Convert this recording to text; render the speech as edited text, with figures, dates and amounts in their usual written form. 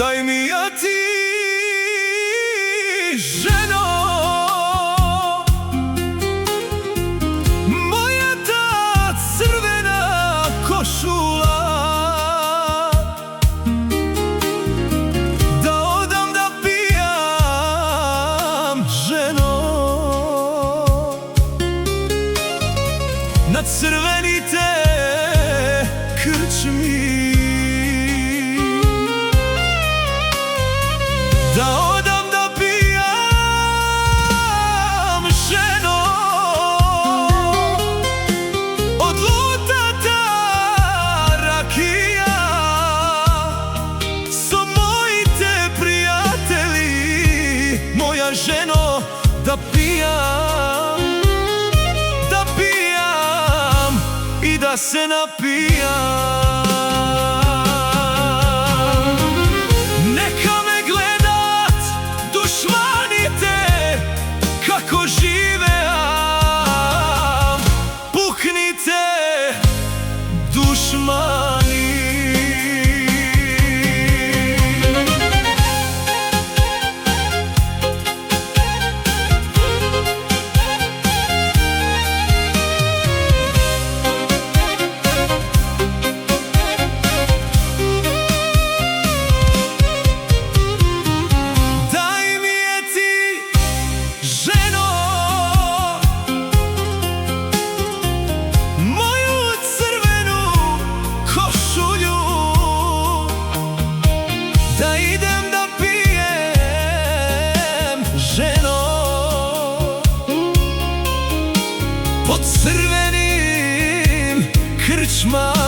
Daj mi ja ti, ženo, moja ta crvena košula, da odam da pijam, ženo, na crvenite krčmi. Da odam da pijam, ženo, od lutata rakija, so moji te prijatelji, moja ženo, da pijam i da se napijam. Kako živeam, puknite dušmani. Da idem da pijem, ženo, pod crvenim krčmama.